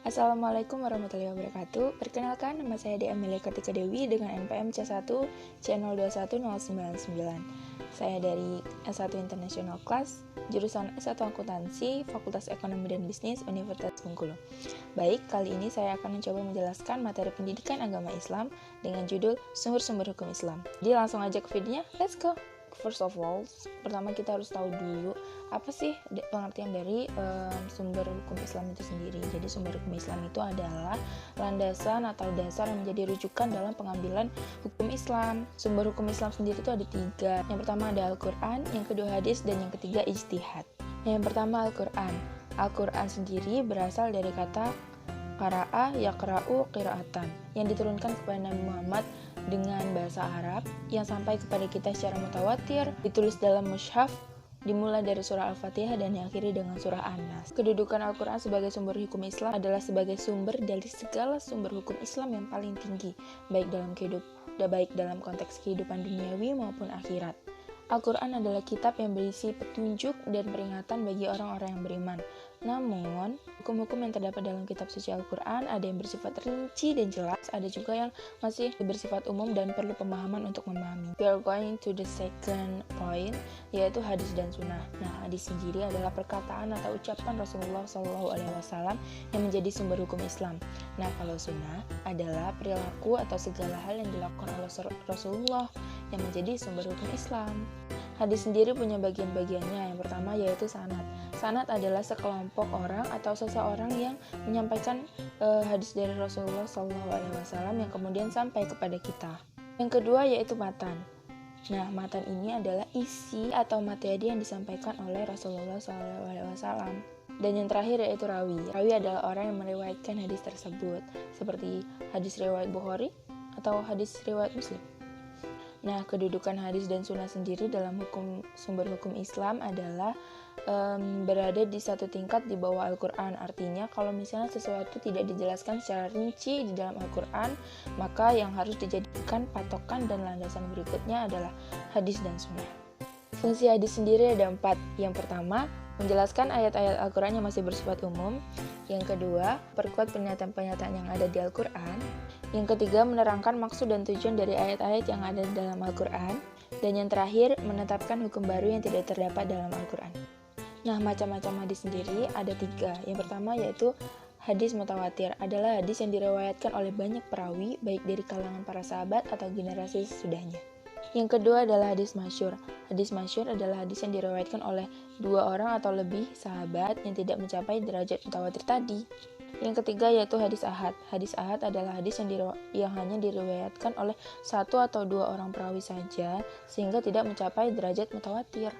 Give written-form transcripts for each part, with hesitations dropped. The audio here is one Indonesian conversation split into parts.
Assalamualaikum warahmatullahi wabarakatuh. Perkenalkan, nama saya Amelia Kartika Dewi dengan NPM C1 C021099. Saya dari S1 International Class, jurusan S1 Akuntansi, Fakultas Ekonomi dan Bisnis, Universitas Bengkulu. Baik, kali ini saya akan mencoba menjelaskan materi pendidikan agama Islam dengan judul Sumber-sumber hukum Islam. Jadi langsung aja ke videonya, let's go! First of all, pertama kita harus tahu dulu apa sih pengertian dari sumber hukum Islam itu sendiri. Jadi sumber hukum Islam itu adalah landasan atau dasar yang menjadi rujukan dalam pengambilan hukum Islam. Sumber hukum Islam sendiri itu ada 3. Yang pertama ada Al-Quran, yang kedua hadis, dan yang ketiga ijtihad. Yang pertama Al-Quran. Al-Quran sendiri berasal dari kata qara'a yaqra'u qira'atan yang diturunkan kepada Nabi Muhammad dengan bahasa Arab yang sampai kepada kita secara mutawatir, ditulis dalam mushaf, dimulai dari surah Al-Fatihah dan diakhiri dengan surah An-Nas. Kedudukan Al-Quran sebagai sumber hukum Islam adalah sebagai sumber dari segala sumber hukum Islam yang paling tinggi, baik dalam konteks kehidupan duniawi maupun akhirat. Al-Quran adalah kitab yang berisi petunjuk dan peringatan bagi orang-orang yang beriman. Namun, hukum-hukum yang terdapat dalam kitab suci Al-Quran ada yang bersifat rinci dan jelas, ada juga yang masih bersifat umum dan perlu pemahaman untuk memahami. We are going to the second point, yaitu hadis dan sunnah. Nah, hadis sendiri adalah perkataan atau ucapan Rasulullah SAW yang menjadi sumber hukum Islam. Nah, kalau sunnah adalah perilaku atau segala hal yang dilakukan oleh Rasulullah yang menjadi sumber hukum Islam. Hadis sendiri punya bagian-bagiannya. Yang pertama yaitu sanad. Sanad adalah sekelompok orang atau seseorang yang menyampaikan hadis dari Rasulullah SAW yang kemudian sampai kepada kita. Yang kedua yaitu matan. Nah, matan ini adalah isi atau materi yang disampaikan oleh Rasulullah SAW. Dan yang terakhir yaitu rawi. Rawi adalah orang yang meriwayatkan hadis tersebut, seperti hadis riwayat Bukhari atau hadis riwayat Muslim. Nah, kedudukan hadis dan sunnah sendiri dalam sumber hukum Islam adalah berada di satu tingkat di bawah Al-Quran. Artinya, kalau misalnya sesuatu tidak dijelaskan secara rinci di dalam Al-Quran, maka yang harus dijadikan patokan dan landasan berikutnya adalah hadis dan sunnah. Fungsi hadis sendiri ada 4. Yang pertama, menjelaskan ayat-ayat Al-Quran yang masih bersifat umum. Yang kedua, perkuat pernyataan-pernyataan yang ada di Al-Quran. Yang ketiga, menerangkan maksud dan tujuan dari ayat-ayat yang ada di dalam Al-Quran. Dan yang terakhir, menetapkan hukum baru yang tidak terdapat dalam Al-Quran. Nah, macam-macam hadis sendiri ada 3. Yang pertama yaitu hadis mutawatir, adalah hadis yang diriwayatkan oleh banyak perawi, baik dari kalangan para sahabat atau generasi sesudahnya. Yang kedua adalah hadis masyhur. Hadis masyhur adalah hadis yang diriwayatkan oleh 2 orang atau lebih sahabat yang tidak mencapai derajat mutawatir tadi. Yang ketiga yaitu hadis ahad. Hadis ahad adalah hadis yang hanya diriwayatkan oleh 1 atau 2 orang perawi saja, sehingga tidak mencapai derajat mutawatir.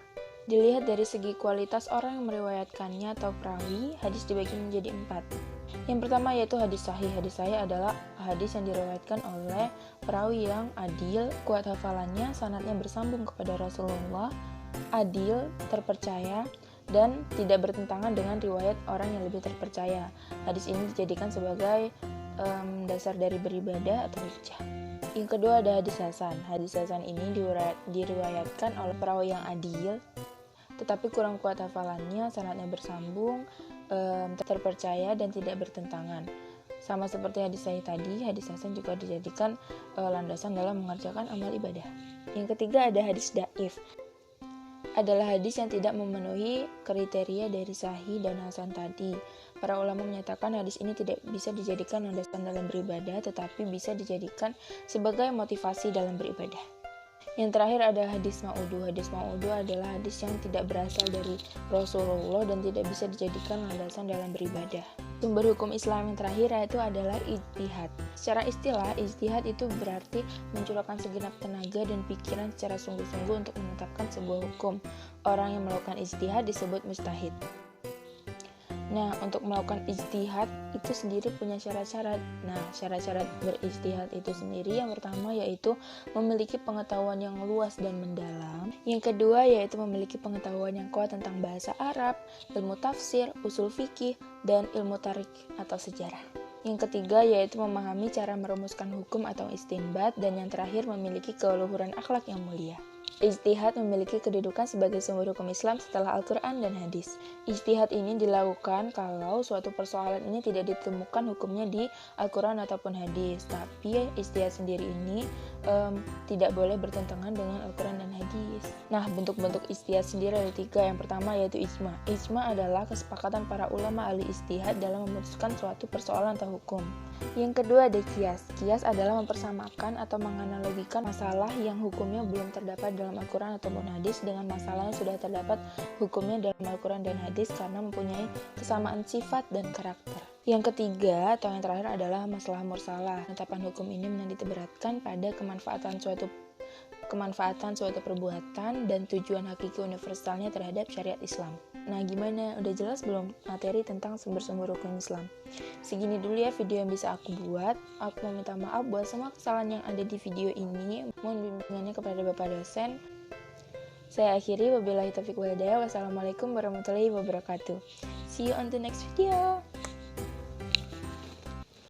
Dilihat dari segi kualitas orang yang meriwayatkannya atau perawi, hadis dibagi menjadi 4. Yang pertama yaitu hadis sahih. Hadis sahih adalah hadis yang diriwayatkan oleh perawi yang adil, kuat hafalannya, sanadnya bersambung kepada Rasulullah, adil, terpercaya, dan tidak bertentangan dengan riwayat orang yang lebih terpercaya. Hadis ini dijadikan sebagai dasar dari beribadah atau hujjah. Yang kedua ada hadis hasan. Hadis hasan ini diriwayatkan oleh perawi yang adil, tetapi kurang kuat hafalannya, sanadnya bersambung, terpercaya, dan tidak bertentangan. Sama seperti hadis sahih tadi, hadis hasan juga dijadikan landasan dalam mengerjakan amal ibadah. Yang ketiga ada hadis dhaif. Adalah hadis yang tidak memenuhi kriteria dari sahih dan hasan tadi. Para ulama menyatakan hadis ini tidak bisa dijadikan landasan dalam beribadah, tetapi bisa dijadikan sebagai motivasi dalam beribadah. Yang terakhir ada hadis mau'udhu. Hadis mau'udhu adalah hadis yang tidak berasal dari Rasulullah dan tidak bisa dijadikan landasan dalam beribadah. Sumber hukum Islam yang terakhir yaitu adalah ijtihad. Secara istilah, ijtihad itu berarti mencurahkan segenap tenaga dan pikiran secara sungguh-sungguh untuk menetapkan sebuah hukum. Orang yang melakukan ijtihad disebut mujtahid. Nah, untuk melakukan ijtihad itu sendiri punya syarat-syarat. Nah, syarat-syarat berijtihad itu sendiri yang pertama yaitu memiliki pengetahuan yang luas dan mendalam. Yang kedua yaitu memiliki pengetahuan yang kuat tentang bahasa Arab, ilmu tafsir, usul fikih, dan ilmu tarikh atau sejarah. Yang ketiga yaitu memahami cara merumuskan hukum atau istinbat, dan yang terakhir memiliki keluhuran akhlak yang mulia. Ijtihad memiliki kedudukan sebagai sumber hukum Islam setelah Al-Quran dan hadis. Ijtihad ini dilakukan kalau suatu persoalan ini tidak ditemukan hukumnya di Al-Quran ataupun hadis. Tapi ijtihad sendiri ini tidak boleh bertentangan dengan Al-Quran dan hadis. Nah, bentuk-bentuk ijtihad sendiri ada 3. Yang pertama yaitu ijma. Ijma adalah kesepakatan para ulama ahli ijtihad dalam memutuskan suatu persoalan atau hukum. Yang kedua ada kias. Kias adalah mempersamakan atau menganalogikan masalah yang hukumnya belum terdapat dalam Al-Quran ataupun hadis dengan masalah yang sudah terdapat hukumnya dalam Al-Quran dan hadis karena mempunyai kesamaan sifat dan karakter. Yang ketiga atau yang terakhir adalah masalah mursalah. Penetapan hukum ini menitikberatkan pada kemanfaatan suatu perbuatan dan tujuan hakiki universalnya terhadap syariat Islam. Nah, gimana? Udah jelas belum materi tentang sumber-sumber hukum Islam? Segini dulu ya video yang bisa aku buat. Aku meminta maaf buat semua kesalahan yang ada di video ini. Mohon bimbingannya kepada Bapak dosen. Saya akhiri, wabillahi taufiq wal hidayah. Wassalamualaikum warahmatullahi wabarakatuh. See you on the next video.